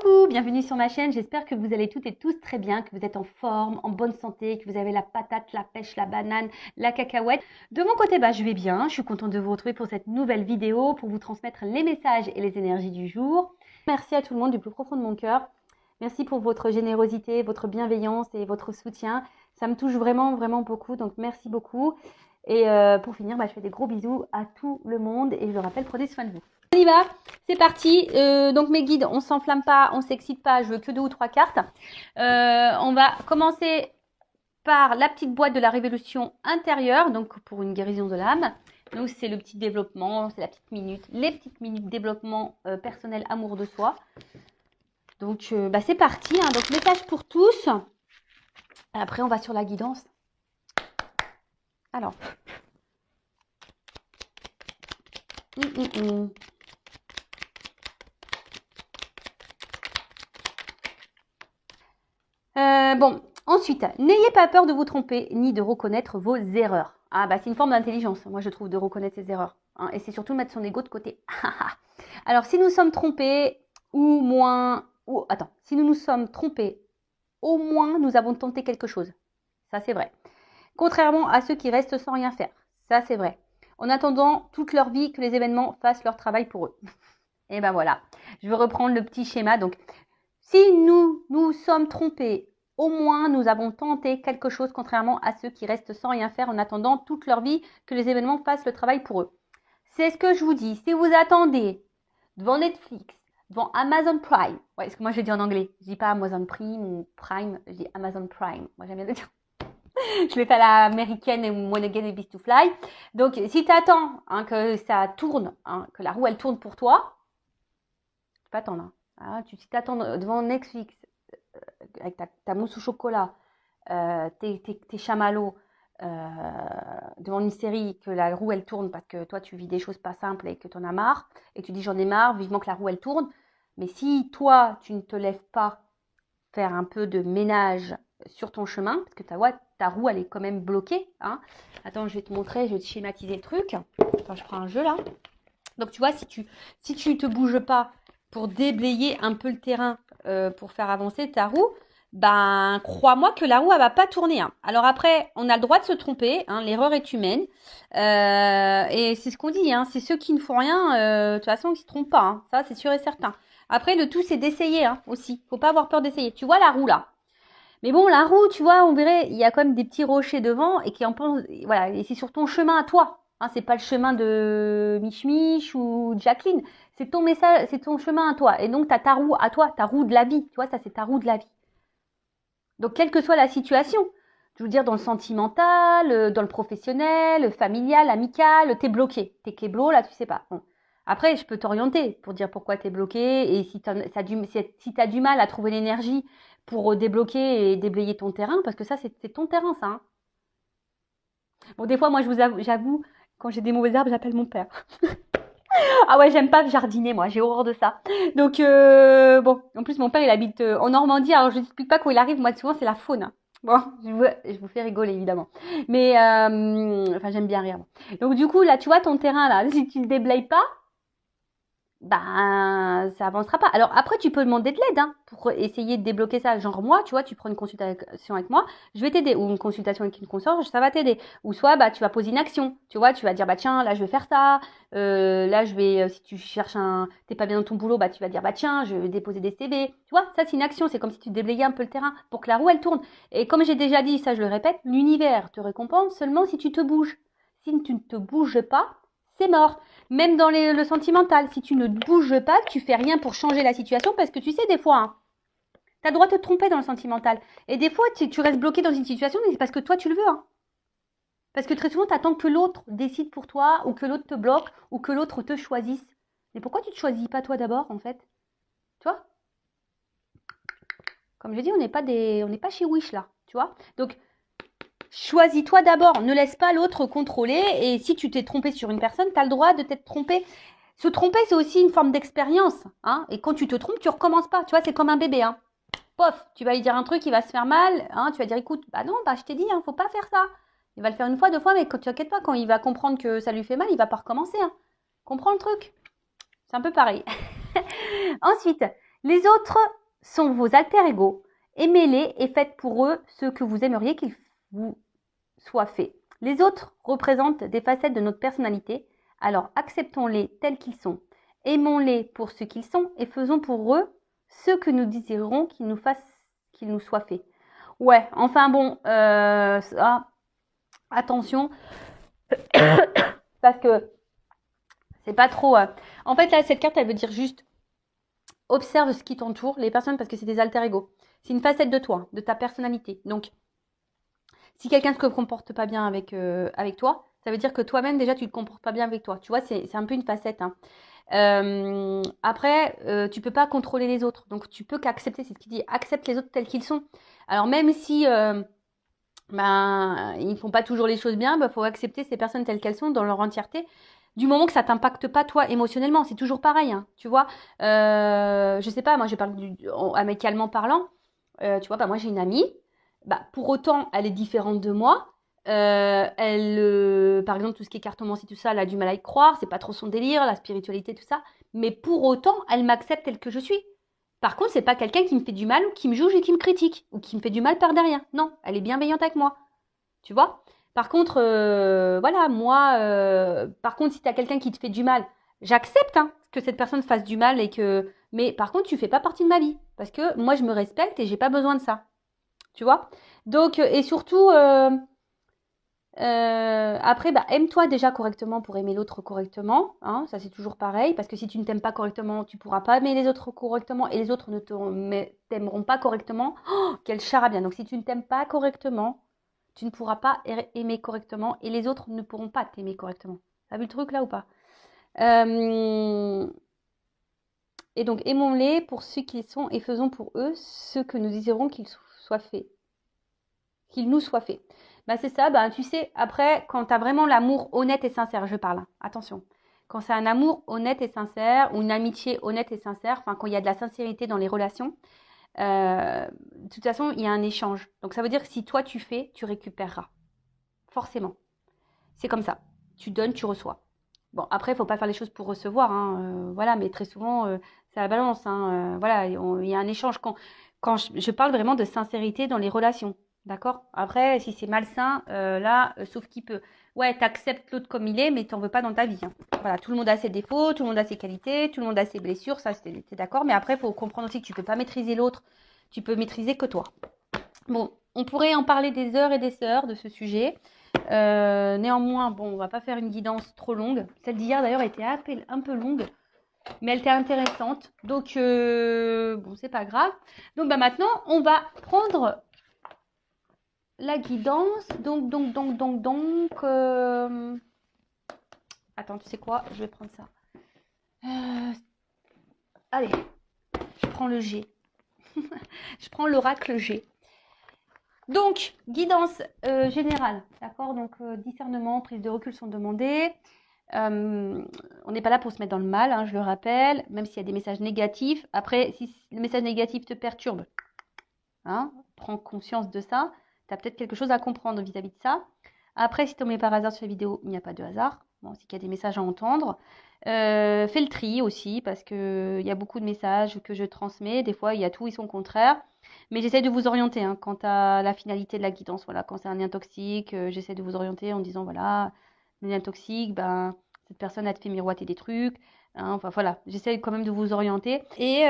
Coucou, bienvenue sur ma chaîne, j'espère que vous allez toutes et tous très bien, que vous êtes en forme, en bonne santé, que vous avez la patate, la pêche, la banane, la cacahuète. De mon côté, je vais bien, je suis contente de vous retrouver pour cette nouvelle vidéo, pour vous transmettre les messages et les énergies du jour. Merci à tout le monde du plus profond de mon cœur. Merci pour votre générosité, votre bienveillance et votre soutien. Ça me touche vraiment, vraiment beaucoup, donc merci beaucoup. Et pour finir, je fais des gros bisous à tout le monde et je le rappelle, prenez soin de vous. On y va, c'est parti. Donc mes guides, on s'enflamme pas, on s'excite pas, je veux que 2 ou 3 cartes. On va commencer par la petite boîte de la révolution intérieure, donc pour une guérison de l'âme. Donc c'est le petit développement, c'est la petite minute, les petites minutes développement personnel, amour de soi. Donc c'est parti, hein. Donc message pour tous. Après on va sur la guidance. Alors. Bon, ensuite, n'ayez pas peur de vous tromper ni de reconnaître vos erreurs. Ah c'est une forme d'intelligence, moi je trouve, de reconnaître ses erreurs. Hein, et c'est surtout mettre son ego de côté. Alors, si nous sommes trompés, si nous nous sommes trompés, au moins nous avons tenté quelque chose. Ça, c'est vrai. Contrairement à ceux qui restent sans rien faire. Ça, c'est vrai. En attendant toute leur vie que les événements fassent leur travail pour eux. Et voilà. Je vais reprendre le petit schéma. Donc, si nous nous sommes trompés, au moins nous avons tenté quelque chose, contrairement à ceux qui restent sans rien faire en attendant toute leur vie que les événements fassent le travail pour eux. C'est ce que je vous dis. Si vous attendez devant Netflix, devant Amazon Prime, ouais, parce que moi je dis en anglais, je dis pas Amazon Prime ou Prime, je dis Amazon Prime. Moi j'aime bien le dire. Je l'ai fait à l'américaine et When Again It Beats to Fly. Donc si tu attends que ça tourne, que la roue elle tourne pour toi, tu peux attendre. Si tu attends devant Netflix avec ta mousse au chocolat, tes chamallows, devant une série, que la roue elle tourne parce que toi tu vis des choses pas simples et que tu en as marre, et tu dis j'en ai marre, vivement que la roue elle tourne. Mais si toi tu ne te lèves pas faire un peu de ménage sur ton chemin, parce que ta roue elle est quand même bloquée, hein. Attends, je vais te montrer, je vais te schématiser le truc. Attends, je prends un jeu là. Donc tu vois, si tu te bouges pas pour déblayer un peu le terrain, pour faire avancer ta roue, crois-moi que la roue elle va pas tourner, hein. Alors après, on a le droit de se tromper, hein, l'erreur est humaine, et c'est ce qu'on dit, hein, c'est ceux qui ne font rien, de toute façon ils se trompent pas, hein, ça c'est sûr et certain. Après, le tout c'est d'essayer, hein, aussi, faut pas avoir peur d'essayer. Tu vois la roue là, mais bon, la roue, tu vois, on verrait, il y a quand même des petits rochers devant et qui en pensent, voilà, et c'est sur ton chemin à toi. Hein, c'est pas le chemin de Mich Mich ou Jacqueline, c'est ton message, c'est ton chemin à toi. Et donc, tu as ta roue à toi, ta roue de la vie. Tu vois, ça, c'est ta roue de la vie. Donc, quelle que soit la situation, je veux dire, dans le sentimental, dans le professionnel, le familial, amical, t'es bloqué. T'es kéblo, là, tu sais pas. Bon. Après, je peux t'orienter pour dire pourquoi t'es bloqué et si t'as du mal à trouver l'énergie pour débloquer et déblayer ton terrain, parce que ça, c'est ton terrain, ça. Hein. Bon, des fois, moi, j'avoue, quand j'ai des mauvaises herbes, j'appelle mon père. Ah ouais, j'aime pas jardiner, moi, j'ai horreur de ça. Donc, bon, en plus, mon père, il habite en Normandie, alors je n'explique pas quand il arrive, moi, souvent, c'est la faune. Bon, je vous fais rigoler, évidemment. Mais, j'aime bien rire. Donc, du coup, là, tu vois, ton terrain, là, si tu le déblayes pas, ça avancera pas. Alors après, tu peux demander de l'aide, hein, pour essayer de débloquer ça. Genre moi, tu vois, tu prends une consultation avec moi, je vais t'aider. Ou une consultation avec une consorge, ça va t'aider. Ou soit, tu vas poser une action. Tu vois, tu vas dire, tiens, là, je vais faire ça. Là, je vais, si tu cherches t'es pas bien dans ton boulot, tu vas dire, tiens, je vais déposer des CV. Tu vois, ça, c'est une action. C'est comme si tu déblayais un peu le terrain pour que la roue, elle tourne. Et comme j'ai déjà dit, ça, je le répète, l'univers te récompense seulement si tu te bouges. Si tu ne te bouges pas, c'est mort. Même dans le sentimental, si tu ne bouges pas, que tu fais rien pour changer la situation, parce que tu sais, des fois, tu as le droit de te tromper dans le sentimental. Et des fois, tu restes bloqué dans une situation, mais c'est parce que toi, tu le veux. Hein. Parce que très souvent, tu attends que l'autre décide pour toi, ou que l'autre te bloque, ou que l'autre te choisisse. Mais pourquoi tu ne te choisis pas toi d'abord, en fait? Tu vois? Comme je dis, on n'est pas chez Wish, là. Tu vois? Donc, choisis-toi d'abord, ne laisse pas l'autre contrôler. Et si tu t'es trompé sur une personne, tu as le droit de t'être trompé. Se tromper, c'est aussi une forme d'expérience. Hein, et quand tu te trompes, tu recommences pas. Tu vois, c'est comme un bébé. Hein. Pof, tu vas lui dire un truc, il va se faire mal. Hein, tu vas dire, écoute, non, je t'ai dit, faut pas faire ça. Il va le faire une fois, 2 fois, mais quand tu inquiètes pas, quand il va comprendre que ça lui fait mal, il va pas recommencer. Hein. Comprends le truc? C'est un peu pareil. Ensuite, Les autres sont vos alter-ego. Aimez-les et faites pour eux ce que vous aimeriez qu'ils vous soient fait. Les autres représentent des facettes de notre personnalité, alors acceptons-les tels qu'ils sont. Aimons-les pour ce qu'ils sont et faisons pour eux ce que nous désirerons qu'ils nous soient faits. Ouais, enfin bon, attention, parce que c'est pas trop... En fait, là, cette carte, elle veut dire juste observe ce qui t'entoure, les personnes, parce que c'est des alter-ego. C'est une facette de toi, de ta personnalité. Donc, si quelqu'un ne se comporte pas bien avec toi, ça veut dire que toi-même, déjà, tu ne te comportes pas bien avec toi. Tu vois, c'est un peu une facette. Hein. Après, tu peux pas contrôler les autres. Donc, tu peux qu'accepter, c'est ce qu'il dit, accepte les autres tels qu'ils sont. Alors, même si ils ne font pas toujours les choses bien, faut accepter ces personnes telles qu'elles sont dans leur entièreté. Du moment que ça t'impacte pas toi émotionnellement, c'est toujours pareil, hein, tu vois. Je sais pas, moi je parle amicalement parlant. Tu vois, moi j'ai une amie. Pour autant, elle est différente de moi. Par exemple, tout ce qui est cartomancie, tout ça, elle a du mal à y croire. C'est pas trop son délire, la spiritualité, tout ça. Mais pour autant, elle m'accepte telle que je suis. Par contre, c'est pas quelqu'un qui me fait du mal ou qui me juge et qui me critique ou qui me fait du mal par derrière. Non, elle est bienveillante avec moi. Tu vois? Par contre, voilà, moi, par contre, si tu as quelqu'un qui te fait du mal, j'accepte hein, que cette personne fasse du mal et que. Mais par contre, tu fais pas partie de ma vie. Parce que moi, je me respecte et j'ai pas besoin de ça. Tu vois? Donc, et surtout, après, aime-toi déjà correctement pour aimer l'autre correctement. Hein, ça, c'est toujours pareil. Parce que si tu ne t'aimes pas correctement, tu ne pourras pas aimer les autres correctement. Et les autres ne t'aimeront pas correctement. Oh, quel charabia. Donc, si tu ne t'aimes pas correctement, tu ne pourras pas aimer correctement. Et les autres ne pourront pas t'aimer correctement. T'as vu le truc là ou pas? Et donc, aimons-les pour ce qu'ils sont et faisons pour eux ce que nous désirons qu'ils soient faits. Qu'il nous soit fait. C'est ça, tu sais, après, quand tu as vraiment l'amour honnête et sincère, je parle, attention. Quand c'est un amour honnête et sincère, ou une amitié honnête et sincère, quand il y a de la sincérité dans les relations, de toute façon, il y a un échange. Donc ça veut dire que si toi tu fais, tu récupéreras. Forcément. C'est comme ça. Tu donnes, tu reçois. Bon, après, il ne faut pas faire les choses pour recevoir, hein, voilà, mais très souvent, c'est la balance. Hein, voilà, il y a un échange. Quand je parle vraiment de sincérité dans les relations. D'accord? Après, si c'est malsain, sauf qui peut. Ouais, t'acceptes l'autre comme il est, mais t'en veux pas dans ta vie. Hein. Voilà, tout le monde a ses défauts, tout le monde a ses qualités, tout le monde a ses blessures, ça, t'es d'accord. Mais après, il faut comprendre aussi que tu peux pas maîtriser l'autre, tu peux maîtriser que toi. Bon, on pourrait en parler des heures et des heures de ce sujet. Néanmoins, bon, on va pas faire une guidance trop longue. Celle d'hier, d'ailleurs, était un peu longue, mais elle était intéressante. Donc, bon, c'est pas grave. Donc, maintenant, on va prendre la guidance, attends, tu sais quoi? Je vais prendre ça. Allez, je prends le G. Je prends l'oracle G. Donc, guidance générale, d'accord? Donc, discernement, prise de recul sont demandées. On n'est pas là pour se mettre dans le mal, hein, je le rappelle, même s'il y a des messages négatifs. Après, si le message négatif te perturbe, hein, prends conscience de ça. Tu as peut-être quelque chose à comprendre vis-à-vis de ça. Après, si tu tombes par hasard sur la vidéo, il n'y a pas de hasard. Bon, c'est qu'il y a des messages à entendre. Fais le tri aussi, parce qu'il y a beaucoup de messages que je transmets. Des fois, il y a tout et son contraire. Mais j'essaie de vous orienter hein, quant à la finalité de la guidance. Voilà, quand c'est un lien toxique, j'essaie de vous orienter en disant, voilà, un lien toxique, cette personne a te fait miroiter des trucs. Hein, enfin voilà, j'essaie quand même de vous orienter. Et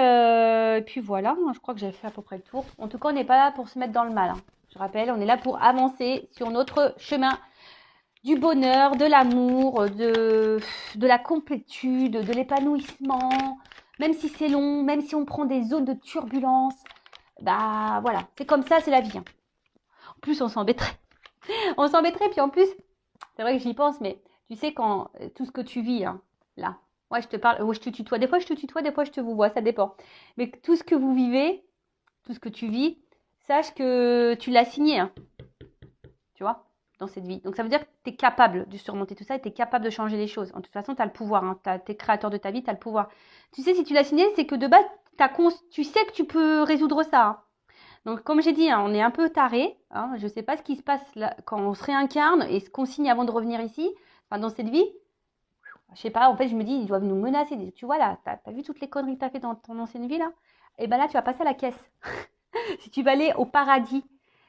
puis voilà, moi, je crois que j'ai fait à peu près le tour. En tout cas, on n'est pas là pour se mettre dans le mal. Hein. Je rappelle, on est là pour avancer sur notre chemin du bonheur, de l'amour, de la complétude, de l'épanouissement. Même si c'est long, même si on prend des zones de turbulence, voilà, c'est comme ça, c'est la vie. Hein. En plus, on s'embêterait. On s'embêterait, puis en plus, c'est vrai que j'y pense, mais tu sais, quand tout ce que tu vis, hein, là, moi je te parle, je te tutoie, des fois je te tutoie, des fois je te vous vois, ça dépend. Mais tout ce que vous vivez, tout ce que tu vis, sache que tu l'as signé, hein, tu vois, dans cette vie. Donc ça veut dire que tu es capable de surmonter tout ça et tu es capable de changer les choses. En toute façon, tu as le pouvoir, hein, tu es créateur de ta vie, tu as le pouvoir. Tu sais, si tu l'as signé, c'est que de base, tu sais que tu peux résoudre ça. Hein. Donc, comme j'ai dit, hein, on est un peu taré. Hein, je ne sais pas ce qui se passe là, quand on se réincarne et ce qu'on signe avant de revenir ici, dans cette vie. Je sais pas, en fait, je me dis, ils doivent nous menacer. Tu vois, là, t'as vu toutes les conneries que t'as fait dans ton ancienne vie, là? Et ben là, tu vas passer à la caisse. Si tu vas aller au paradis.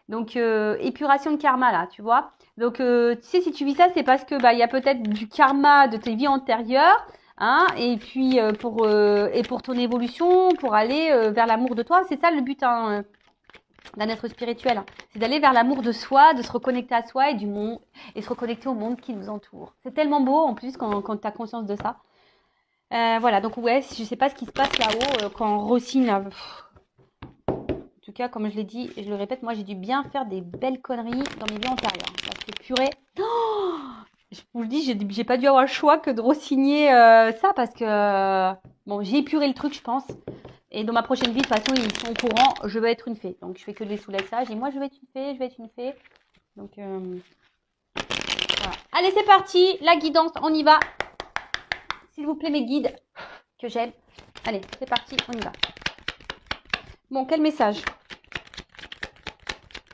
Donc, épuration de karma, là, tu vois. Donc, tu sais, si tu vis ça, c'est parce que bah, il y a peut-être du karma de tes vies antérieures, hein, et puis et pour ton évolution, pour aller vers l'amour de toi. C'est ça le but, hein, d'un être spirituel. C'est d'aller vers l'amour de soi, de se reconnecter à soi et du monde, et se reconnecter au monde qui nous entoure. C'est tellement beau, en plus, quand tu as conscience de ça. Voilà, donc ouais, je sais pas ce qui se passe là-haut quand Rossine. En tout cas, comme je l'ai dit et je le répète, moi j'ai dû bien faire des belles conneries dans mes vies antérieures. Parce que purée, oh, je vous le dis, j'ai pas dû avoir le choix que de re-signer ça parce que bon, j'ai épuré le truc, je pense. Et dans ma prochaine vie, de toute façon, ils sont au courant, je veux être une fée. Donc je fais que des soulages. Et moi, je vais être une fée, je vais être une fée. Donc voilà. Allez, c'est parti, la guidance, on y va. S'il vous plaît, mes guides que j'aime. Allez, c'est parti, on y va. Bon, quel message?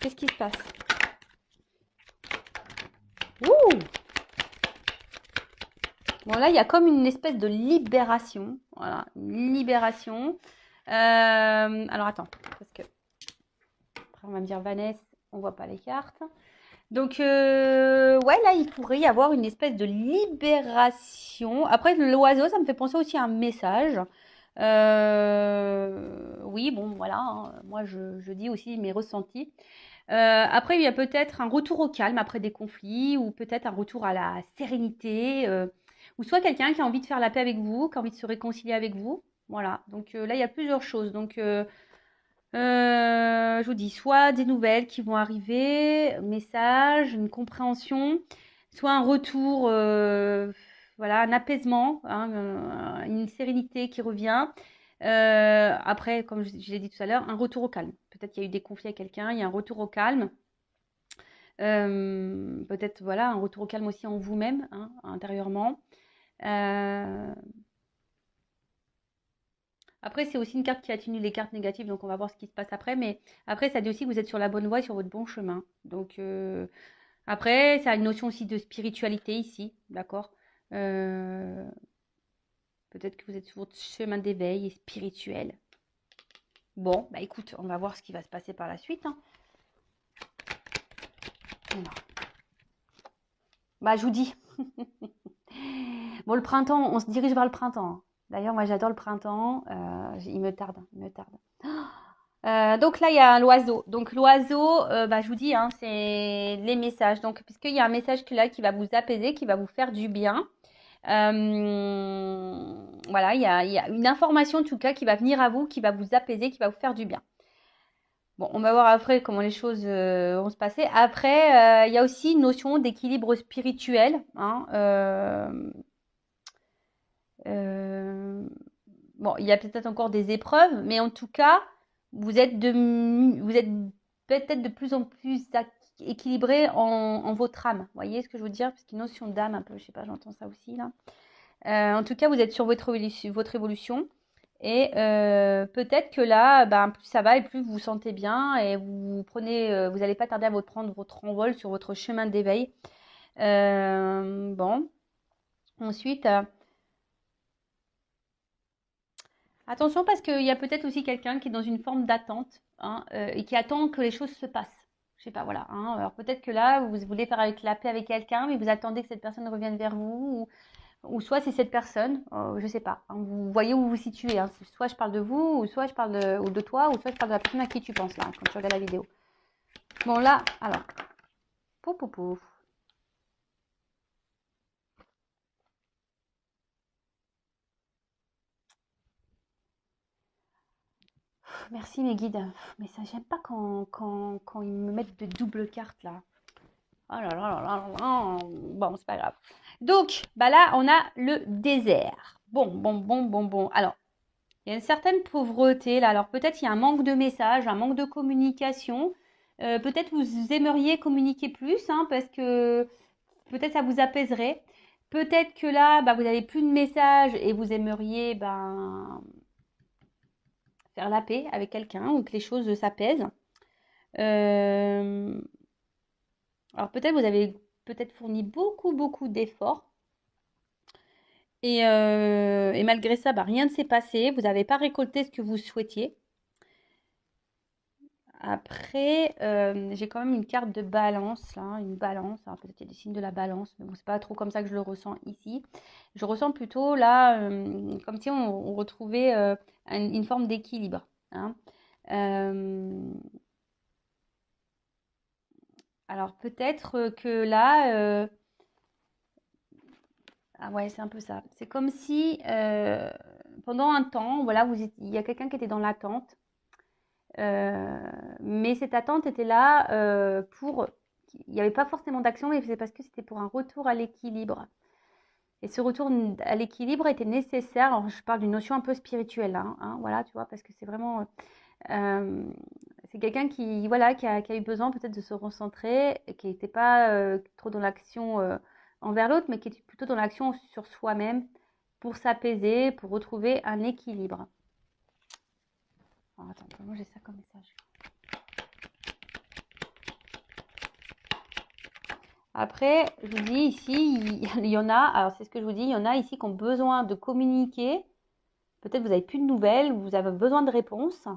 Qu'est-ce qui se passe? Ouh! Bon, là, il y a comme une espèce de libération. Voilà, une libération. Alors, attends, parce que après, on va me dire, Vanessa, on voit pas les cartes. Donc, ouais, là, il pourrait y avoir une espèce de libération. Après, l'oiseau, ça me fait penser aussi à un message. Oui, bon, voilà, hein, moi, je dis aussi mes ressentis. Après, il y a peut-être un retour au calme après des conflits ou peut-être un retour à la sérénité. Ou soit quelqu'un qui a envie de faire la paix avec vous, qui a envie de se réconcilier avec vous. Voilà, donc là, il y a plusieurs choses. Donc, je vous dis, soit des nouvelles qui vont arriver, message, une compréhension, soit un retour, voilà, un apaisement, hein, une sérénité qui revient. Après, comme je l'ai dit tout à l'heure, un retour au calme. Peut-être qu'il y a eu des conflits avec quelqu'un, il y a un retour au calme. Peut-être, voilà, un retour au calme aussi en vous-même, hein, intérieurement. Euh, Après, c'est aussi une carte qui atténue les cartes négatives, donc on va voir ce qui se passe après. Mais après, ça dit aussi que vous êtes sur la bonne voie et sur votre bon chemin. Donc, après, ça a une notion aussi de spiritualité ici, d'accord. Euh, Peut-être que vous êtes sur votre chemin d'éveil et spirituel. Bon, bah écoute, on va voir ce qui va se passer par la suite, hein. Alors, bah, je vous dis. Bon, le printemps, on se dirige vers le printemps, hein. D'ailleurs, moi, j'adore le printemps. Il me tarde, il me tarde. Donc là, il y a l'oiseau. Donc l'oiseau, bah, je vous dis, hein, c'est les messages. Donc, puisqu'il y a un message là qui va vous apaiser, qui va vous faire du bien. Voilà, il y a une information en tout cas qui va venir à vous, qui va vous apaiser, qui va vous faire du bien. Bon, on va voir après comment les choses vont se passer. Après, il y a aussi une notion d'équilibre spirituel, hein. Euh, bon, il y a peut-être encore des épreuves, mais en tout cas, vous êtes peut-être de plus en plus équilibré en votre âme. Vous voyez ce que je veux dire? Parce qu'une notion d'âme, un peu, je sais pas, j'entends ça aussi là. En tout cas, vous êtes sur votre évolution. Et peut-être que là, ben, plus ça va et plus vous vous sentez bien et vous prenez, vous n'allez pas tarder à vous prendre votre envol sur votre chemin d'éveil. Bon, ensuite, attention parce qu'il y a peut-être aussi quelqu'un qui est dans une forme d'attente, hein, et qui attend que les choses se passent. Je sais pas, voilà, hein. Alors peut-être que là, vous voulez faire avec la paix avec quelqu'un, mais vous attendez que cette personne revienne vers vous, ou soit c'est cette personne, je sais pas, hein. Vous voyez où vous vous situez, hein. Soit je parle de vous, ou soit je parle ou de toi, ou soit je parle de la personne à qui tu penses là, quand tu regardes la vidéo. Bon là, alors, pouf pouf pouf. Merci mes guides. Mais ça, j'aime pas quand ils me mettent de doubles cartes là. Oh là là là là là. Bon, c'est pas grave. Donc, bah là, on a le désert. Bon. Alors, il y a une certaine pauvreté là. Alors, peut-être il y a un manque de messages, un manque de communication. Peut-être vous aimeriez communiquer plus, hein, parce que peut-être ça vous apaiserait. Peut-être que là, bah, vous n'avez plus de messages et vous aimeriez ben, faire la paix avec quelqu'un ou que les choses s'apaisent. Euh, alors peut-être vous avez peut-être fourni beaucoup d'efforts. Et malgré ça, bah, rien ne s'est passé. Vous n'avez pas récolté ce que vous souhaitiez. Après, j'ai quand même une carte de balance, là, une balance. Alors peut-être il y a des signes de la balance, mais bon, c'est pas trop comme ça que je le ressens ici. Je ressens plutôt là, comme si on retrouvait une forme d'équilibre, hein. Euh, alors peut-être que là, ah ouais, c'est un peu ça. C'est comme si pendant un temps, voilà, il y a quelqu'un qui était dans l'attente. Euh, mais cette attente était là pour. Il n'y avait pas forcément d'action, mais c'est parce que c'était pour un retour à l'équilibre. Et ce retour à l'équilibre était nécessaire. Alors, je parle d'une notion un peu spirituelle, hein, voilà, tu vois, parce que c'est vraiment. euh, c'est quelqu'un qui, voilà, qui a eu besoin peut-être de se recentrer, et qui n'était pas trop dans l'action envers l'autre, mais qui était plutôt dans l'action sur soi-même pour s'apaiser, pour retrouver un équilibre. Alors, attends, comment j'ai ça comme message? Après, je vous dis ici, il y en a, alors c'est ce que je vous dis, il y en a ici qui ont besoin de communiquer. Peut-être vous n'avez plus de nouvelles, vous avez besoin de réponses.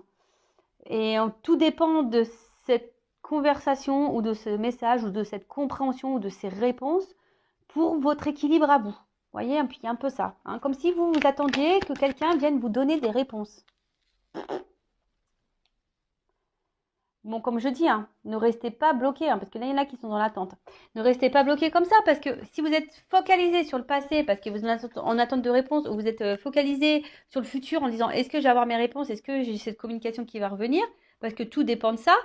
Et tout dépend de cette conversation ou de ce message ou de cette compréhension ou de ces réponses pour votre équilibre à vous. Vous voyez, il y a un peu ça, hein, comme si vous vous attendiez que quelqu'un vienne vous donner des réponses. Bon, comme je dis, hein, ne restez pas bloqué, hein, parce que là, il y en a qui sont dans l'attente. Ne restez pas bloqué comme ça, parce que si vous êtes focalisé sur le passé, parce que vous êtes en attente de réponse, ou vous êtes focalisé sur le futur en disant est-ce que je vais avoir mes réponses, est-ce que j'ai cette communication qui va revenir, parce que tout dépend de ça,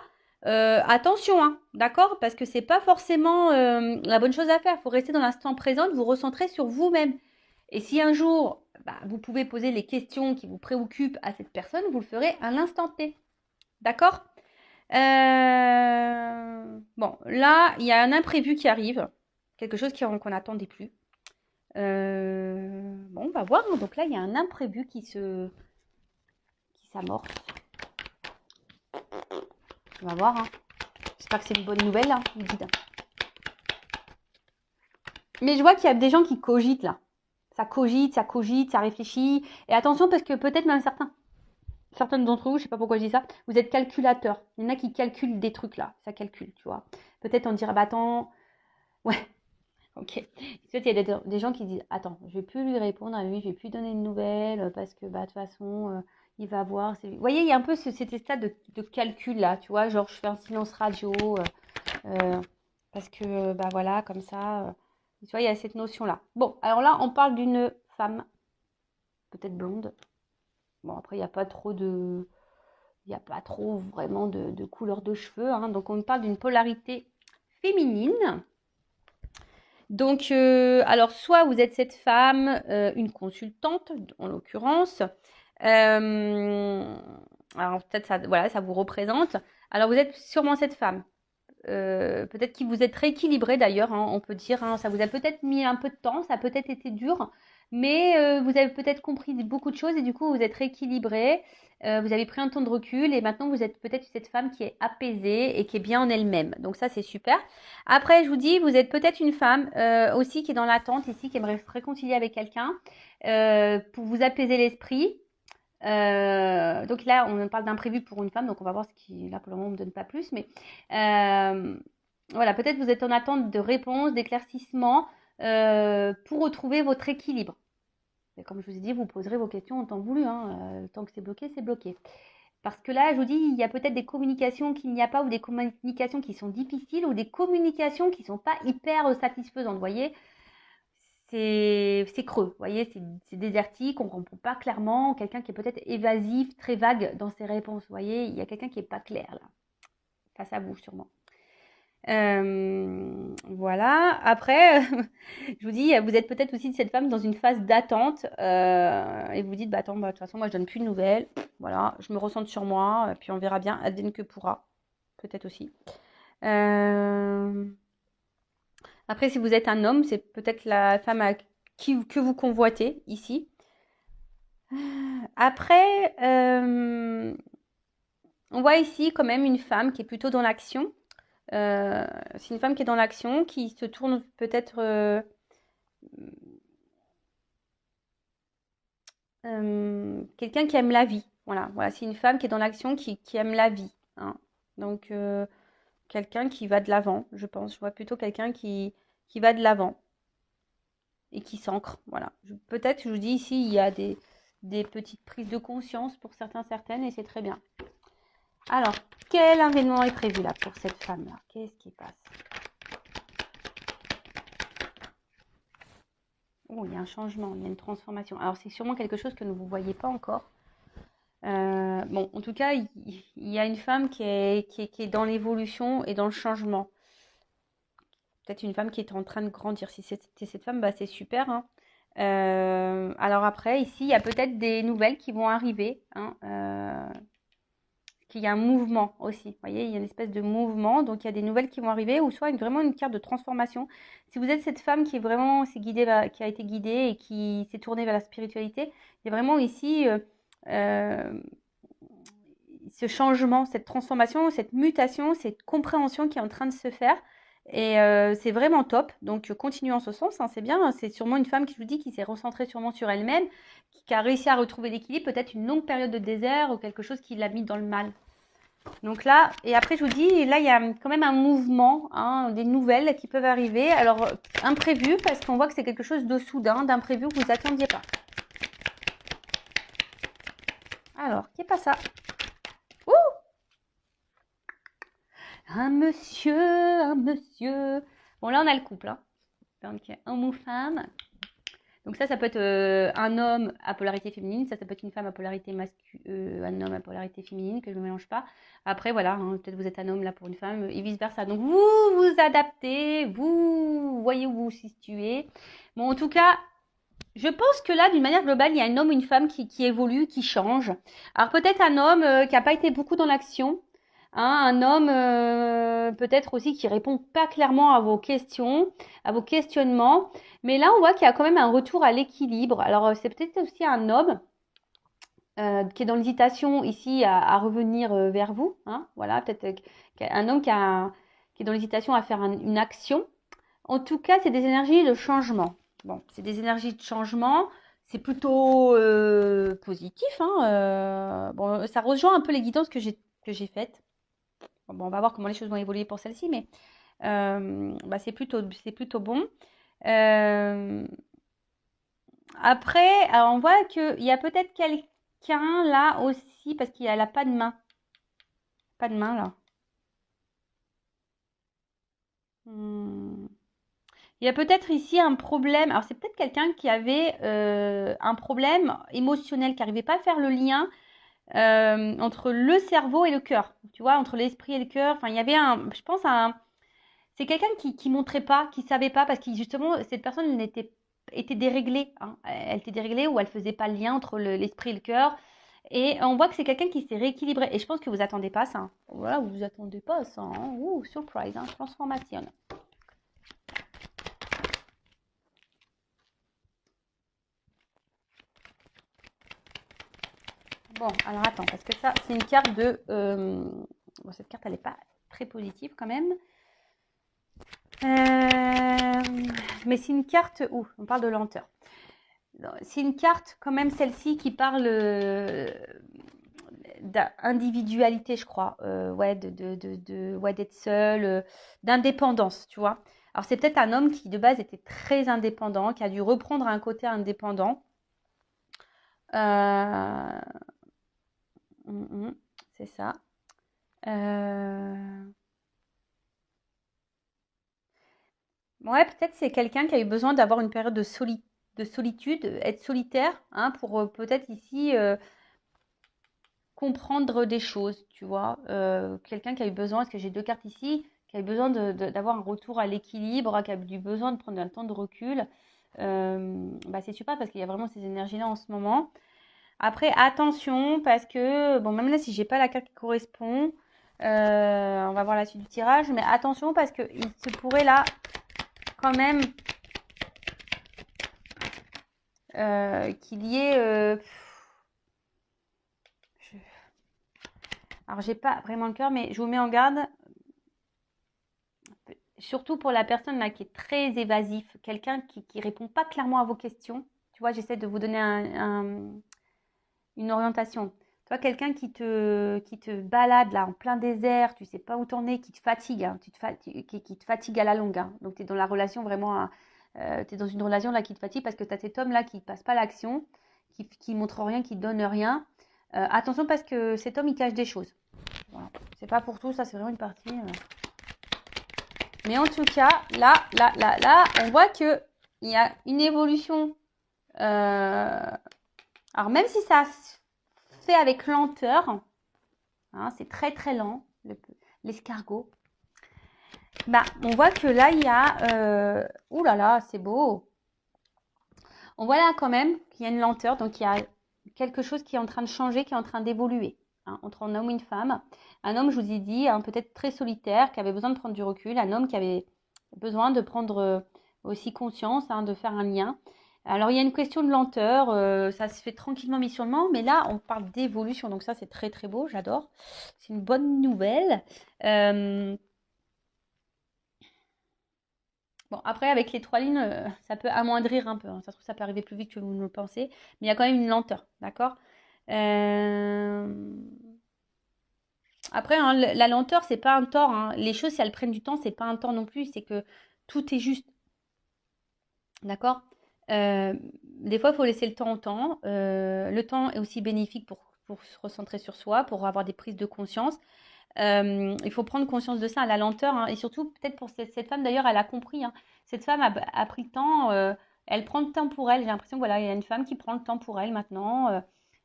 attention, hein, d'accord? Parce que c'est pas forcément la bonne chose à faire. Il faut rester dans l'instant présent, vous recentrer sur vous-même. Et si un jour, bah, vous pouvez poser les questions qui vous préoccupent à cette personne, vous le ferez à l'instant T. D'accord? Bon, là, il y a un imprévu qui arrive, quelque chose qu'on n'attendait plus. Bon, on va voir, hein. Donc là, il y a un imprévu qui s'amorce. On va voir, hein. J'espère que c'est une bonne nouvelle, hein, vous dites. Mais je vois qu'il y a des gens qui cogitent là. Ça cogite, ça réfléchit. Et attention, parce que peut-être même certaines d'entre vous, je sais pas pourquoi je dis ça, vous êtes calculateurs. Il y en a qui calculent des trucs là. Ça calcule, tu vois. Peut-être on dirait, bah attends, ouais. Ok. Peut-être il y a des gens qui disent attends, je vais plus lui répondre à lui, je vais plus donner de nouvelles parce que bah de toute façon il va voir. Vous voyez, il y a un peu cet état de calcul là, tu vois, genre je fais un silence radio euh, parce que bah voilà comme ça. Tu vois, il y a cette notion là. Bon, alors là on parle d'une femme peut-être blonde. Bon après il n'y a pas trop vraiment de couleur de cheveux, hein, donc on parle d'une polarité féminine. Donc, alors, soit vous êtes cette femme, une consultante, en l'occurrence. Alors, peut-être ça, voilà, ça vous représente. Alors, vous êtes sûrement cette femme. Peut-être que vous êtes rééquilibré d'ailleurs, hein, on peut dire, hein, ça vous a peut-être mis un peu de temps, ça a peut-être été dur, mais vous avez peut-être compris beaucoup de choses et du coup vous êtes rééquilibré, vous avez pris un temps de recul et maintenant vous êtes peut-être cette femme qui est apaisée et qui est bien en elle-même. Donc ça c'est super. Après je vous dis, vous êtes peut-être une femme aussi qui est dans l'attente ici, qui aimerait se réconcilier avec quelqu'un pour vous apaiser l'esprit. Donc là, on parle d'imprévu pour une femme, donc on va voir ce qui, là pour le moment, on ne me donne pas plus, mais voilà, peut-être vous êtes en attente de réponses, d'éclaircissements pour retrouver votre équilibre. Et comme je vous ai dit, vous poserez vos questions en temps voulu, hein, tant que c'est bloqué, c'est bloqué. Parce que là, je vous dis, il y a peut-être des communications qu'il n'y a pas, ou des communications qui sont difficiles, ou des communications qui ne sont pas hyper satisfaisantes, vous voyez. C'est creux, vous voyez, c'est désertique, on ne comprend pas clairement, quelqu'un qui est peut-être évasif, très vague dans ses réponses, vous voyez, il y a quelqu'un qui n'est pas clair là, face à vous sûrement. Voilà, après, je vous dis, vous êtes peut-être aussi de cette femme dans une phase d'attente et vous dites, bah attends, bah, de toute façon, moi je donne plus de nouvelles, voilà, je me ressens sur moi, puis on verra bien, advienne que pourra, peut-être aussi. Après, si vous êtes un homme, c'est peut-être la femme que vous convoitez ici. Après, on voit ici quand même une femme qui est plutôt dans l'action. C'est une femme qui est dans l'action, qui se tourne peut-être quelqu'un qui aime la vie. Voilà, voilà, c'est une femme qui est dans l'action, qui aime la vie, hein. Donc, quelqu'un qui va de l'avant, je pense. Je vois plutôt quelqu'un qui va de l'avant et qui s'ancre. Voilà. Peut-être, je vous dis ici, il y a des petites prises de conscience pour certains, certaines, et c'est très bien. Alors, quel événement est prévu là pour cette femme-là? Qu'est-ce qui passe? Oh, il y a un changement, il y a une transformation. Alors, c'est sûrement quelque chose que vous ne voyez pas encore. Bon, en tout cas, il y a une femme qui est dans l'évolution et dans le changement. Peut-être une femme qui est en train de grandir. Si c'est cette femme, bah, c'est super, hein. Alors après, ici, il y a peut-être des nouvelles qui vont arriver, hein, qu'il y a un mouvement aussi. Vous voyez, il y a une espèce de mouvement, donc il y a des nouvelles qui vont arriver, ou soit vraiment une carte de transformation. Si vous êtes cette femme qui est vraiment qui a été guidée et qui s'est tournée vers la spiritualité, il y a vraiment ici ce changement, cette transformation, cette mutation, cette compréhension qui est en train de se faire. Et c'est vraiment top. Donc, continuez en ce sens, hein, c'est bien. C'est sûrement une femme qui, je vous dis, qui s'est recentrée sûrement sur elle-même, qui a réussi à retrouver l'équilibre, peut-être une longue période de désert ou quelque chose qui l'a mis dans le mal. Donc là, et après, je vous dis, là, il y a quand même un mouvement, hein, des nouvelles qui peuvent arriver. Alors, imprévu, parce qu'on voit que c'est quelque chose de soudain, d'imprévu que vous n'attendiez pas. Alors, qui est pas ça? Ouh! Un monsieur. Bon, là, on a le couple, hein. Donc, homme ou femme. Donc ça peut être un homme à polarité féminine, ça peut être une femme à polarité masculine, un homme à polarité féminine, que je ne mélange pas. Après, voilà, hein, peut-être vous êtes un homme là pour une femme, et vice-versa. Donc vous vous adaptez, vous voyez où vous vous situez. Bon, en tout cas, je pense que là, d'une manière globale, il y a un homme ou une femme qui évolue, qui change. Alors peut-être un homme qui n'a pas été beaucoup dans l'action, hein, un homme peut-être aussi qui répond pas clairement à vos questions, à vos questionnements. Mais là, on voit qu'il y a quand même un retour à l'équilibre. Alors c'est peut-être aussi un homme qui est dans l'hésitation ici à revenir vers vous, hein, voilà, peut-être un homme qui est dans l'hésitation à faire une action. En tout cas, c'est des énergies de changement. Bon, c'est des énergies de changement. C'est plutôt positif, hein. Bon, ça rejoint un peu les guidances que j'ai faites. Bon, on va voir comment les choses vont évoluer pour celle-ci, mais bah, c'est plutôt bon. Euh, Après, alors on voit qu'il y a peut-être quelqu'un là aussi, parce qu'il n'a pas de main. Pas de main là. Hmm. Il y a peut-être ici un problème. Alors, c'est peut-être quelqu'un qui avait un problème émotionnel, qui n'arrivait pas à faire le lien entre le cerveau et le cœur. Tu vois, entre l'esprit et le cœur. Enfin, il y avait je pense, c'est quelqu'un qui montrait pas, qui savait pas, parce que justement, cette personne était déréglée, hein. Elle était déréglée ou elle faisait pas le lien entre l'esprit et le cœur. Et on voit que c'est quelqu'un qui s'est rééquilibré. Et je pense que vous attendez pas ça, hein. Voilà, vous attendez pas ça, hein. Ouh, surprise, hein, transformation. Bon, alors attends, parce que ça, c'est une carte de... Bon, cette carte, elle n'est pas très positive quand même. Mais c'est une carte... Ouh, on parle de lenteur. C'est une carte, quand même, celle-ci, qui parle d'individualité, je crois. Ouais, ouais, d'être seul, d'indépendance, tu vois. Alors, c'est peut-être un homme qui, de base, était très indépendant, qui a dû reprendre un côté indépendant. Euh, c'est ça. Euh, Ouais, peut-être c'est quelqu'un qui a eu besoin d'avoir une période de solitude, être solitaire, hein, pour peut-être ici comprendre des choses, tu vois. Quelqu'un qui a eu besoin, parce que j'ai deux cartes ici, qui a eu besoin d'avoir un retour à l'équilibre, qui a eu besoin de prendre un temps de recul. Bah, c'est super parce qu'il y a vraiment ces énergies-là en ce moment. Après, attention, parce que, bon, même là, si j'ai pas la carte qui correspond, on va voir la suite du tirage, mais attention parce qu'il se pourrait là, quand même, qu'il y ait... je- Alors, j'ai pas vraiment le cœur, mais je vous mets en garde, surtout pour la personne là qui est très évasif, quelqu'un qui répond pas clairement à vos questions, Tu vois, j'essaie de vous donner une orientation. Toi, quelqu'un qui te balade là en plein désert, tu sais pas où t'en es, qui te fatigue, hein, qui te fatigue à la longue. Hein. Donc, tu es dans la relation vraiment, tu es dans une relation là qui te fatigue parce que tu as cet homme là qui passe pas l'action, qui montre rien, qui donne rien. Attention parce que cet homme, il cache des choses. Voilà. C'est pas pour tout, ça, c'est vraiment une partie. Mais en tout cas, là, on voit qu'il y a une évolution. Alors, même si ça se fait avec lenteur, hein, c'est très très lent, l'escargot. Bah, on voit que là, il y a... ouh là là, c'est beau. On voit là quand même qu'il y a une lenteur, donc il y a quelque chose qui est en train de changer, qui est en train d'évoluer. Hein, entre un homme et une femme. Un homme, je vous ai dit, hein, peut-être très solitaire, qui avait besoin de prendre du recul. Un homme qui avait besoin de prendre aussi conscience, hein, de faire un lien. Alors, il y a une question de lenteur. Ça se fait tranquillement, missionnement. Mais là, on parle d'évolution. Donc ça, c'est très, très beau. J'adore. C'est une bonne nouvelle. Bon, après, avec les 3 lignes, ça peut amoindrir un peu. Hein. Ça se trouve, ça peut arriver plus vite que vous ne le pensez. Mais il y a quand même une lenteur. D'accord. Après, hein, la lenteur, c'est pas un tort. Hein. Les choses, si elles prennent du temps, c'est pas un tort non plus. C'est que tout est juste. D'accord. Des fois, il faut laisser le temps au temps. Le temps est aussi bénéfique pour se recentrer sur soi, pour avoir des prises de conscience. Il faut prendre conscience de ça, la lenteur. Hein. Et surtout, peut-être pour cette femme, d'ailleurs, elle a compris. Hein. Cette femme a pris le temps. Elle prend le temps pour elle. J'ai l'impression que voilà, il y a une femme qui prend le temps pour elle maintenant.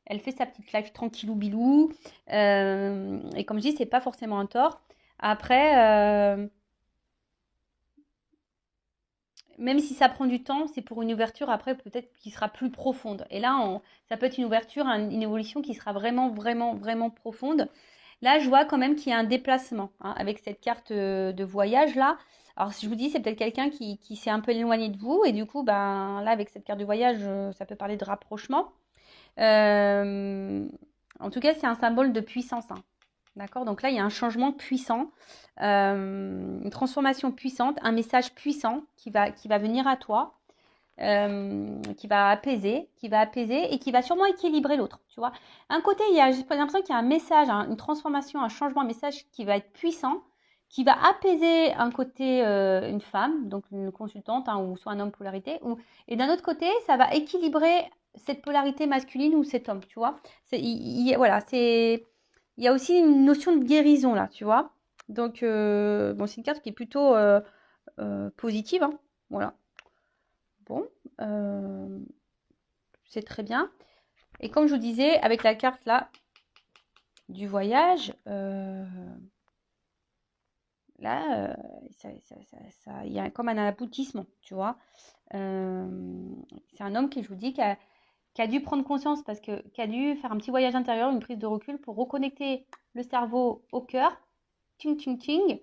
Elle fait sa petite life tranquillou bilou. Et comme je dis, c'est pas forcément un tort. Après, même si ça prend du temps, c'est pour une ouverture après peut-être qui sera plus profonde. Et là, ça peut être une ouverture, une évolution qui sera vraiment, vraiment, vraiment profonde. Là, je vois quand même qu'il y a un déplacement hein, avec cette carte de voyage là. Alors, si je vous dis, c'est peut-être quelqu'un qui s'est un peu éloigné de vous. Et du coup, ben, là, avec cette carte de voyage, ça peut parler de rapprochement. En tout cas, c'est un symbole de puissance. Hein. D'accord. Donc là, il y a un changement puissant, une transformation puissante, un message puissant qui va venir à toi, qui va apaiser et qui va sûrement équilibrer l'autre. Tu vois. Un côté, j'ai l'impression qu'il y a un message, hein, une transformation, un changement, un message qui va être puissant, qui va apaiser un côté une femme, donc une consultante, hein, ou soit un homme polarité, et d'un autre côté, ça va équilibrer cette polarité masculine ou cet homme, tu vois. Voilà, il y a aussi une notion de guérison là, tu vois. Donc, bon, c'est une carte qui est plutôt positive, hein. Voilà. Bon, c'est très bien. Et comme je vous disais, avec la carte là du voyage, là, il y a comme un aboutissement, tu vois. C'est un homme qui, je vous dis, qui a dû prendre conscience parce que qui a dû faire un petit voyage intérieur, une prise de recul pour reconnecter le cerveau au cœur. Ting, ting, ting.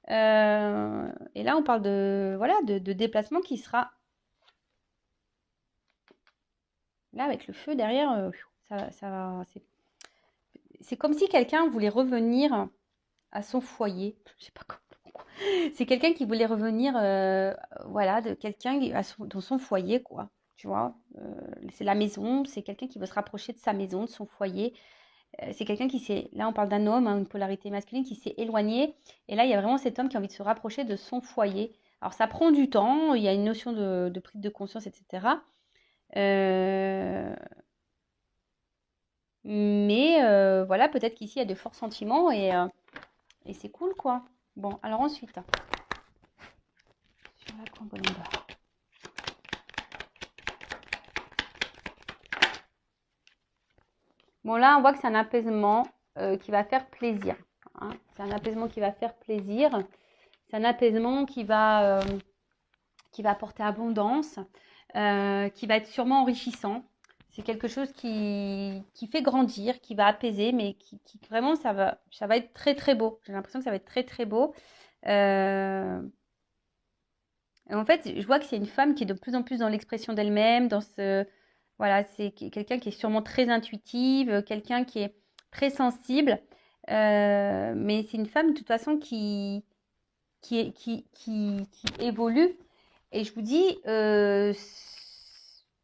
Et là, on parle de, voilà, de déplacement qui sera là avec le feu derrière. C'est comme si quelqu'un voulait revenir à son foyer. Je sais pas comment. C'est quelqu'un qui voulait revenir, voilà, de quelqu'un dans son foyer, quoi. Tu vois, c'est la maison, c'est quelqu'un qui veut se rapprocher de sa maison, de son foyer. C'est quelqu'un qui s'est, là on parle d'un homme, hein, une polarité masculine qui s'est éloigné. Et là, il y a vraiment cet homme qui a envie de se rapprocher de son foyer. Alors ça prend du temps, il y a une notion de prise de conscience, etc. Mais voilà, peut-être qu'ici, il y a de forts sentiments et c'est cool, quoi. Bon, alors ensuite, sur la combinaison. Bon, là, on voit que c'est un apaisement qui va faire plaisir. Hein. C'est un apaisement qui va faire plaisir. C'est un apaisement qui va apporter abondance, qui va être sûrement enrichissant. C'est quelque chose qui fait grandir, qui va apaiser, mais qui vraiment, ça va être très, très beau. J'ai l'impression que ça va être très, très beau. Et en fait, je vois que c'est une femme qui est de plus en plus dans l'expression d'elle-même, dans ce... Voilà, c'est quelqu'un qui est sûrement très intuitive, quelqu'un qui est très sensible. Mais c'est une femme, de toute façon, qui évolue. Et je vous dis,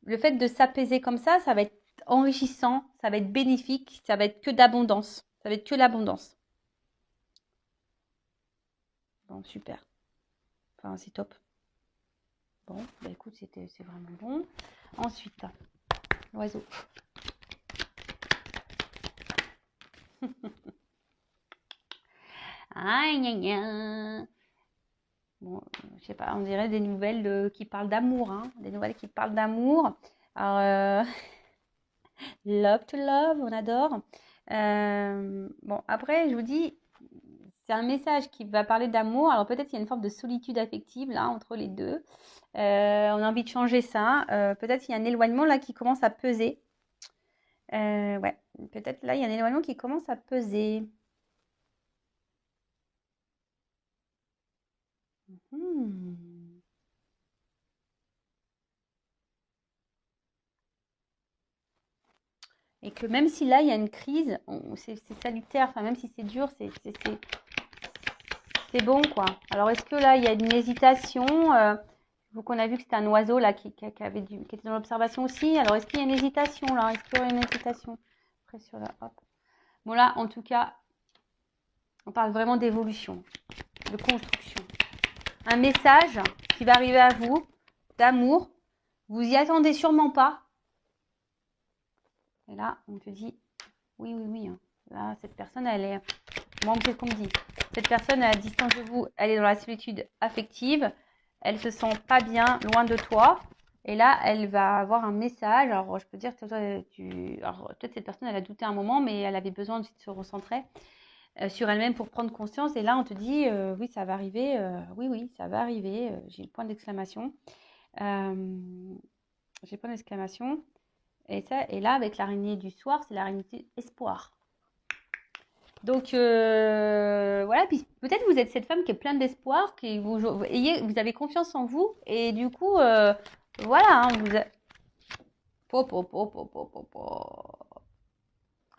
le fait de s'apaiser comme ça va être enrichissant, ça va être bénéfique, ça va être que d'abondance. Ça va être que l'abondance. Bon, super. Enfin, c'est top. Bon, bah écoute, c'est vraiment bon. Ensuite, l'oiseau. Aïe, aïe, aïe. Bon, je sais pas, on dirait des nouvelles qui parlent d'amour, hein. Des nouvelles qui parlent d'amour. Alors, love to love, on adore. Bon, après, je vous dis, c'est un message qui va parler d'amour. Alors peut-être qu'il y a une forme de solitude affective là entre les deux. On a envie de changer ça. Peut-être qu'il y a un éloignement là qui commence à peser. Ouais, peut-être là il y a un éloignement qui commence à peser. Et que même si là il y a une crise, c'est salutaire. Enfin même si c'est dur, c'est bon quoi. Alors est-ce que là il y a une hésitation Vous qu'on a vu que c'était un oiseau là qui était dans l'observation aussi. Alors est-ce qu'il y a une hésitation là Est-ce qu'il y aurait une hésitation après sur la hop. Bon là en tout cas, on parle vraiment d'évolution, de construction. Un message qui va arriver à vous, d'amour. Vous y attendez sûrement pas. Et là on te dit oui oui oui. Hein. Là cette personne elle est, moi c'est ce qu'on me dit. Cette personne à distance de vous, elle est dans la solitude affective. Elle se sent pas bien loin de toi. Et là, elle va avoir un message. Alors, je peux dire que toi, alors, peut-être cette personne, elle a douté un moment, mais elle avait besoin aussi de se recentrer sur elle-même pour prendre conscience. Et là, on te dit, oui, ça va arriver. Oui, oui, ça va arriver. J'ai le point d'exclamation. J'ai le point d'exclamation. Et là, avec l'araignée du soir, c'est l'araignée espoir. Donc voilà, puis peut-être vous êtes cette femme qui est pleine d'espoir, qui vous avez confiance en vous, et du coup, voilà, hein,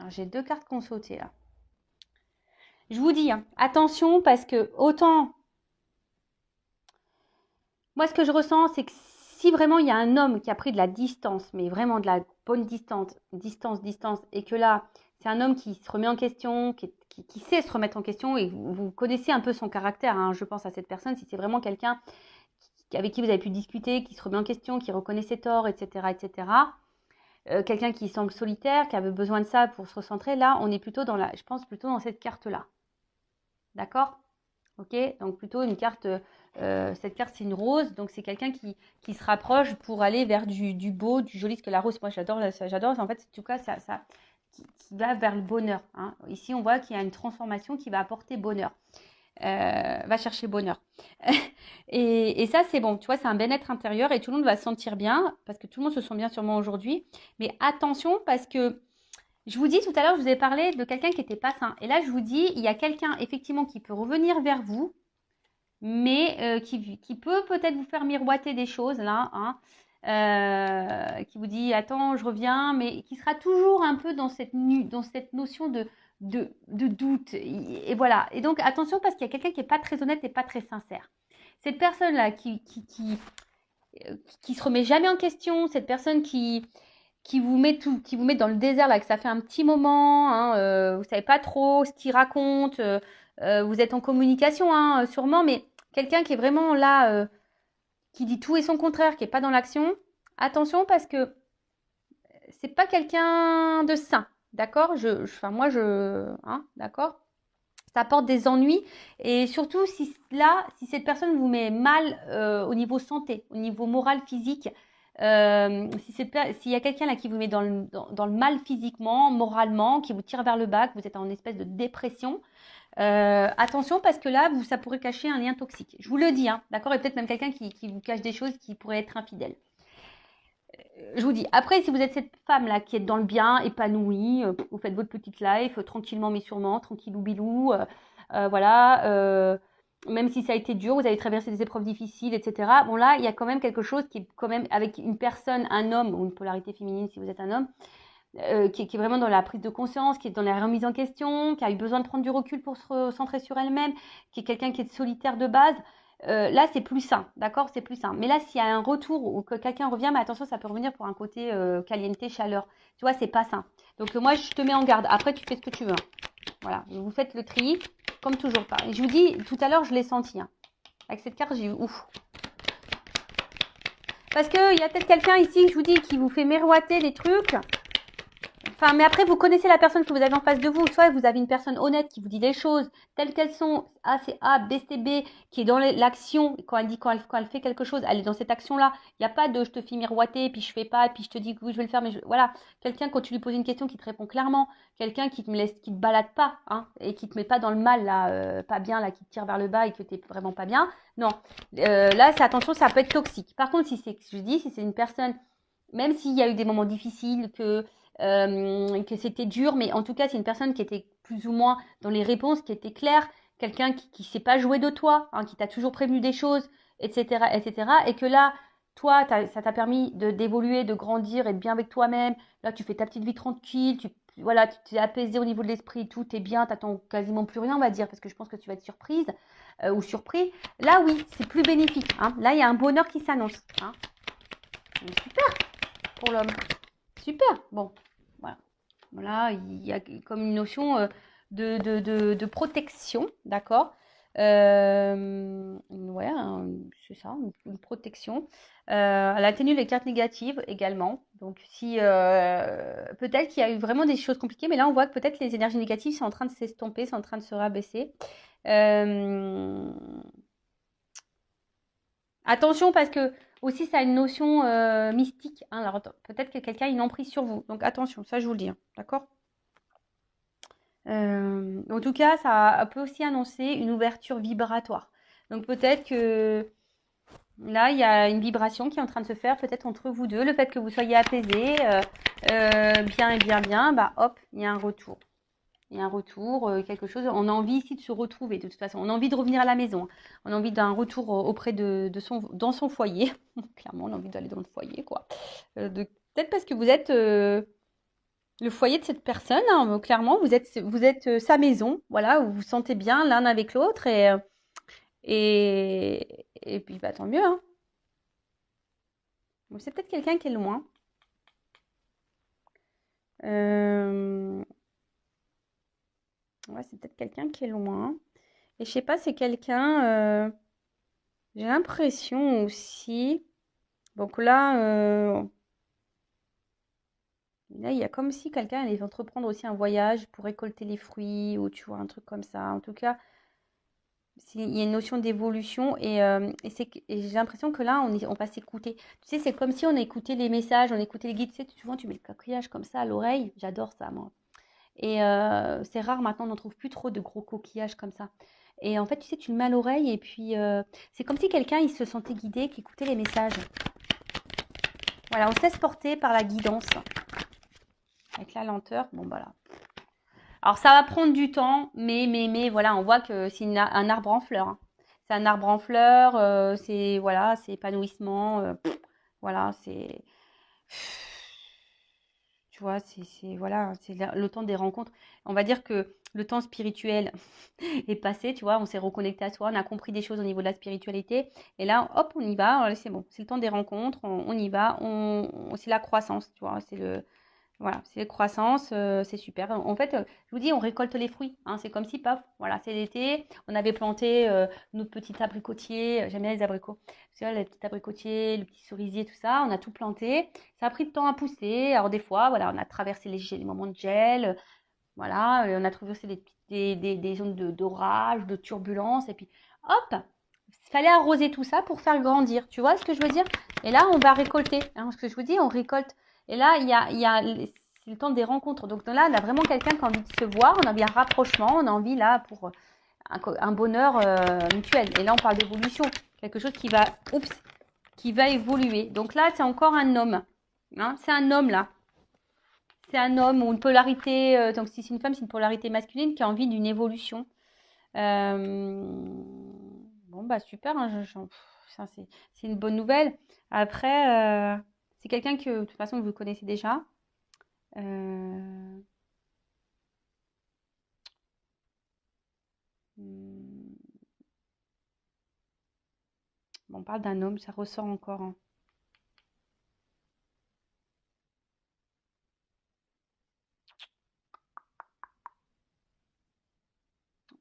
j'ai 2 cartes qui ont sauté là. Je vous dis, hein, attention, parce que autant, moi ce que je ressens, c'est que si vraiment il y a un homme qui a pris de la distance, mais vraiment de la bonne distance, et que là, c'est un homme qui se remet en question, qui sait se remettre en question, et vous connaissez un peu son caractère, hein, je pense à cette personne, si c'est vraiment quelqu'un avec qui vous avez pu discuter, qui se remet en question, qui reconnaît ses torts, etc., etc., quelqu'un qui semble solitaire, qui avait besoin de ça pour se recentrer, là, on est plutôt je pense plutôt dans cette carte-là. D'accord ? Ok ? Donc plutôt une carte, cette carte c'est une rose, donc c'est quelqu'un qui se rapproche pour aller vers du beau, du joli, parce que la rose, moi j'adore, en fait, en tout cas, ça qui va vers le bonheur. Hein. Ici, on voit qu'il y a une transformation qui va apporter bonheur. Va chercher bonheur. et ça, c'est bon. Tu vois, c'est un bien-être intérieur et tout le monde va se sentir bien parce que tout le monde se sent bien sûrement aujourd'hui. Mais attention parce que je vous dis tout à l'heure, je vous ai parlé de quelqu'un qui n'était pas sain. Et là, je vous dis, il y a quelqu'un effectivement qui peut revenir vers vous, mais qui peut peut-être vous faire miroiter des choses là, hein, qui vous dit attends, je reviens, mais qui sera toujours un peu dans cette notion de doute. Et voilà. Et donc attention parce qu'il y a quelqu'un qui n'est pas très honnête et pas très sincère. Cette personne-là qui se remet jamais en question, cette personne qui vous met dans le désert là, que ça fait un petit moment, hein, vous savez pas trop ce qu'il raconte, vous êtes en communication, hein, sûrement, mais quelqu'un qui est vraiment là, qui dit tout et son contraire, qui est pas dans l'action, attention parce que c'est pas quelqu'un de sain, d'accord hein, d'accord. Ça apporte des ennuis et surtout si cette personne vous met mal au niveau santé, au niveau moral, physique, s'il y a quelqu'un là qui vous met dans le mal physiquement, moralement, qui vous tire vers le bas, que vous êtes en espèce de dépression, attention parce que là, ça pourrait cacher un lien toxique. Je vous le dis, hein, d'accord. Et peut-être même quelqu'un qui vous cache des choses qui pourraient être infidèles. Je vous dis, après, si vous êtes cette femme-là qui est dans le bien, épanouie, vous faites votre petite life, tranquillement mais sûrement, tranquillou bilou, voilà, même si ça a été dur, vous avez traversé des épreuves difficiles, etc. Bon là, il y a quand même quelque chose qui est quand même avec une personne, un homme, ou une polarité féminine si vous êtes un homme, qui est vraiment dans la prise de conscience, qui est dans la remise en question, qui a eu besoin de prendre du recul pour se recentrer sur elle-même, qui est quelqu'un qui est solitaire de base. là, c'est plus sain, d'accord? C'est plus sain. Mais là, s'il y a un retour ou que quelqu'un revient, mais attention, ça peut revenir pour un côté caliente, chaleur. Tu vois, c'est pas sain. Donc, moi, je te mets en garde. Après, tu fais ce que tu veux. Hein. Voilà, vous faites le tri, comme toujours. Et je vous dis, tout à l'heure, je l'ai senti. Hein. Avec cette carte, j'ai eu ouf. Parce qu'il y a peut-être quelqu'un ici, je vous dis, qui vous fait miroiter des trucs. Enfin, mais après, vous connaissez la personne que vous avez en face de vous. Soit vous avez une personne honnête qui vous dit les choses telles qu'elles sont. A, c'est A, B, c'est B, qui est dans l'action. Quand elle fait quelque chose, elle est dans cette action-là. Il n'y a pas de je te fais miroiter, puis je fais pas, puis je te dis que oui, je vais le faire. Voilà. Quelqu'un, quand tu lui poses une question, qui te répond clairement. Quelqu'un qui te balade pas, hein, et qui te met pas dans le mal, là, pas bien, là, qui te tire vers le bas et que tu n'es vraiment pas bien. Non. Là, c'est attention, ça peut être toxique. Par contre, si c'est une personne, même s'il y a eu des moments difficiles, que c'était dur, mais en tout cas, c'est une personne qui était plus ou moins dans les réponses, qui était claire, quelqu'un qui ne s'est pas joué de toi, hein, qui t'a toujours prévenu des choses, etc., etc., et que là, toi, ça t'a permis d'évoluer, de grandir, être bien avec toi-même. Là, tu fais ta petite vie tranquille, voilà, tu t'es apaisé au niveau de l'esprit, tout est bien, t'attends quasiment plus rien, on va dire, parce que je pense que tu vas être surprise ou surpris. Là, oui, c'est plus bénéfique. Hein. Là, il y a un bonheur qui s'annonce. Hein. Super pour l'homme. Super. Bon, voilà. Voilà, il y a comme une notion de protection, d'accord? Ouais, c'est ça, une protection. Elle a tenu les cartes négatives également. Donc, si peut-être qu'il y a eu vraiment des choses compliquées, mais là, on voit que peut-être les énergies négatives sont en train de s'estomper, sont en train de se rabaisser. Attention parce que aussi ça a une notion mystique. Hein. Alors peut-être que quelqu'un a une emprise sur vous. Donc attention, ça je vous le dis. Hein. D'accord? En tout cas, ça peut aussi annoncer une ouverture vibratoire. Donc peut-être que là, il y a une vibration qui est en train de se faire peut-être entre vous deux. Le fait que vous soyez apaisés, bien et bien, bien, bah hop, il y a un retour. Il y a un retour, quelque chose. On a envie ici de se retrouver de toute façon. On a envie de revenir à la maison. On a envie d'un retour auprès dans son foyer. Clairement, on a envie d'aller dans le foyer, quoi. Peut-être parce que vous êtes le foyer de cette personne. Hein, clairement, vous êtes sa maison. Voilà, vous vous sentez bien l'un avec l'autre. Et puis, bah, tant mieux. Hein. Bon, c'est peut-être quelqu'un qui est loin. Ouais, c'est peut-être quelqu'un qui est loin. Et je sais pas, c'est quelqu'un. J'ai l'impression aussi. Donc là, il y a comme si quelqu'un allait entreprendre aussi un voyage pour récolter les fruits ou tu vois, un truc comme ça. En tout cas, il y a une notion d'évolution et j'ai l'impression que là, on va s'écouter. Tu sais, c'est comme si on écoutait les messages, on écoutait les guides. Tu sais, souvent, tu mets le coquillage comme ça à l'oreille. J'adore ça, moi. Et c'est rare maintenant, on n'en trouve plus trop de gros coquillages comme ça. Et en fait, tu sais, tu le mets à l'oreille et puis c'est comme si quelqu'un, il se sentait guidé, qui écoutait les messages. Voilà, on se laisse porter par la guidance. Avec la lenteur, bon voilà. Alors ça va prendre du temps, mais voilà, on voit que c'est un arbre en fleurs. Hein. C'est un arbre en fleurs, c'est épanouissement, voilà, c'est, tu vois, voilà, c'est le temps des rencontres. On va dire que le temps spirituel est passé, tu vois, on s'est reconnecté à soi, on a compris des choses au niveau de la spiritualité, et là, hop, on y va, c'est bon, c'est le temps des rencontres, on y va, c'est la croissance, tu vois, voilà, c'est croissance, c'est super. En fait, je vous dis, on récolte les fruits. Hein, c'est comme si, paf, voilà, c'est l'été. On avait planté nos petits abricotiers. J'aime bien les abricots. Tu vois, les petits abricotiers, le petit cerisier, tout ça. On a tout planté. Ça a pris de temps à pousser. Alors des fois, voilà, on a traversé les moments de gel. Voilà, on a traversé des zones d'orage, de turbulence. Et puis, hop, il fallait arroser tout ça pour faire grandir. Tu vois ce que je veux dire? Et là, on va récolter. Hein, ce que je vous dis, on récolte. Et là, c'est le temps des rencontres. Donc là, on a vraiment quelqu'un qui a envie de se voir, on a envie d'un rapprochement, on a envie là pour un bonheur mutuel. Et là, on parle d'évolution. Quelque chose qui va évoluer. Donc là, c'est encore un homme. Hein, c'est un homme là. C'est un homme ou une polarité. Donc si c'est une femme, c'est une polarité masculine qui a envie d'une évolution. Bon, bah super, hein, ça, c'est une bonne nouvelle. Après, c'est quelqu'un que de toute façon vous connaissez déjà. Euh, hmm, On parle d'un homme, ça ressort encore, hein.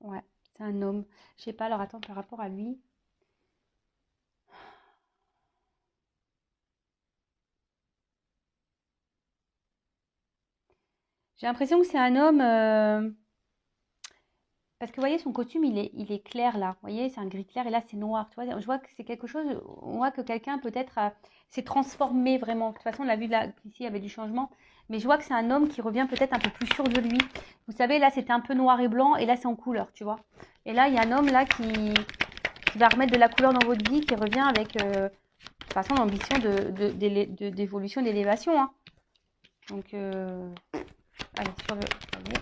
Ouais, c'est un homme. Je sais pas, alors attends, par rapport à lui. J'ai l'impression que c'est un homme. Parce que vous voyez, son costume, il est clair là. Vous voyez, c'est un gris clair et là, c'est noir. Tu vois, je vois que c'est quelque chose. On voit que quelqu'un peut-être s'est transformé vraiment. De toute façon, on l'a vu là, ici, il y avait du changement. Mais je vois que c'est un homme qui revient peut-être un peu plus sûr de lui. Vous savez, là, c'était un peu noir et blanc et là, c'est en couleur, tu vois. Et là, il y a un homme là qui va remettre de la couleur dans votre vie, qui revient avec, de toute façon, l'ambition d'évolution, d'élévation, hein. Donc, allez, sur le. Allez.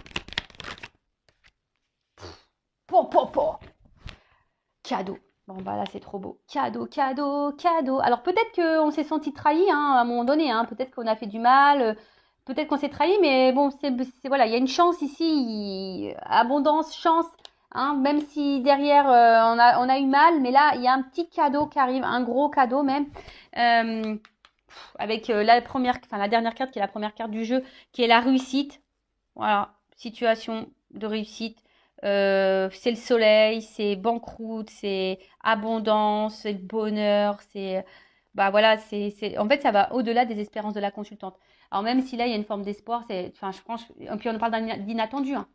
Po. Cadeau. Bon, bah là, c'est trop beau. Cadeau, cadeau, cadeau. Alors, peut-être qu'on s'est senti trahi, hein, à un moment donné, hein. Peut-être qu'on a fait du mal. Peut-être qu'on s'est trahi, mais bon, voilà, il y a une chance ici. Abondance, chance. Hein, même si derrière, on a eu mal. Mais là, il y a un petit cadeau qui arrive. Un gros cadeau, même. Avec la dernière carte qui est la première carte du jeu, qui est la réussite. Voilà, situation de réussite. C'est le soleil, c'est banqueroute, c'est abondance, c'est le bonheur, c'est bah voilà, en fait ça va au-delà des espérances de la consultante. Alors même si là il y a une forme d'espoir, enfin je pense, et puis on parle d'inattendu, hein.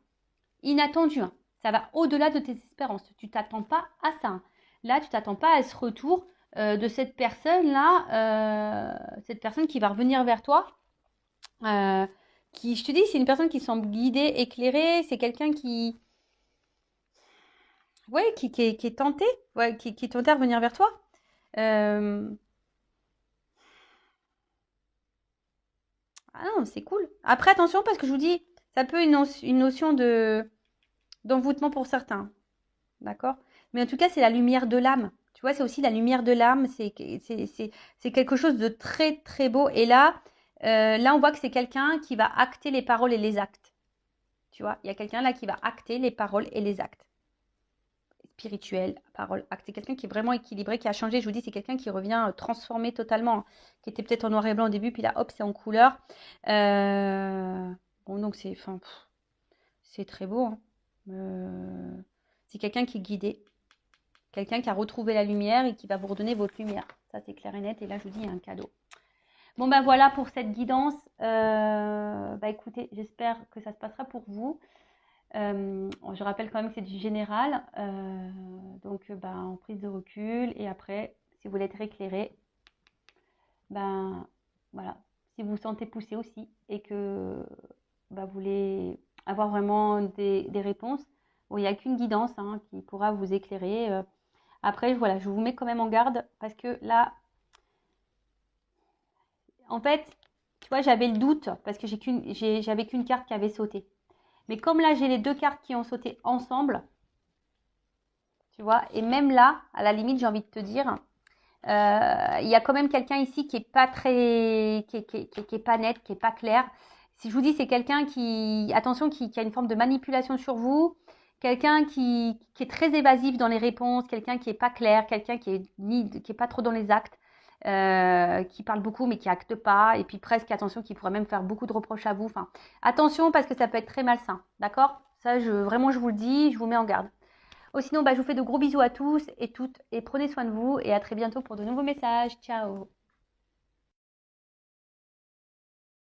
Inattendu, hein. Ça va au-delà de tes espérances. Tu t'attends pas à ça, hein. Là tu t'attends pas à ce retour de cette personne là, cette personne qui va revenir vers toi. Euh, je te dis, c'est une personne qui semble guidée, éclairée. C'est quelqu'un ouais, qui est tenté, ouais, qui est tenté à revenir vers toi. Euh, Ah non, c'est cool. Après, attention, parce que je vous dis, ça peut une notion d'envoûtement pour certains, d'accord? Mais en tout cas, c'est la lumière de l'âme. Tu vois, c'est aussi la lumière de l'âme. C'est quelque chose de très, très beau. Et là, on voit que c'est quelqu'un qui va acter les paroles et les actes. Tu vois, il y a quelqu'un là qui va acter les paroles et les actes. Spirituel, parole, acte. C'est quelqu'un qui est vraiment équilibré, qui a changé. Je vous dis, c'est quelqu'un qui revient transformé totalement, hein, qui était peut-être en noir et blanc au début, puis là, hop, c'est en couleur. Bon, donc c'est très beau, hein. C'est quelqu'un qui est guidé, quelqu'un qui a retrouvé la lumière et qui va vous redonner votre lumière. Ça, c'est clair et net. Et là, je vous dis, il y a un cadeau. Bon, ben voilà pour cette guidance. Bah écoutez, j'espère que ça se passera pour vous. Je rappelle quand même que c'est du général, donc en prise de recul. Et après, si vous voulez être éclairé, ben voilà, si vous vous sentez poussé aussi et que vous voulez avoir vraiment des réponses, bon, il n'y a qu'une guidance, hein, qui pourra vous éclairer. Après, voilà, je vous mets quand même en garde parce que là, en fait, tu vois, j'avais le doute parce que j'avais qu'une carte qui avait sauté. Mais comme là, j'ai les deux cartes qui ont sauté ensemble, tu vois, et même là, à la limite, j'ai envie de te dire, il y a quand même quelqu'un ici qui est pas très, qui est pas net, qui est pas clair. Si je vous dis, c'est quelqu'un attention, qui a une forme de manipulation sur vous, quelqu'un qui est très évasif dans les réponses, quelqu'un qui est pas clair, quelqu'un qui est pas trop dans les actes, qui parle beaucoup mais qui acte pas, et puis presque, attention, qui pourrait même faire beaucoup de reproches à vous. Enfin, attention parce que ça peut être très malsain, d'accord? Ça, vraiment, je vous le dis, je vous mets en garde. Sinon, je vous fais de gros bisous à tous et toutes et prenez soin de vous et à très bientôt pour de nouveaux messages. Ciao!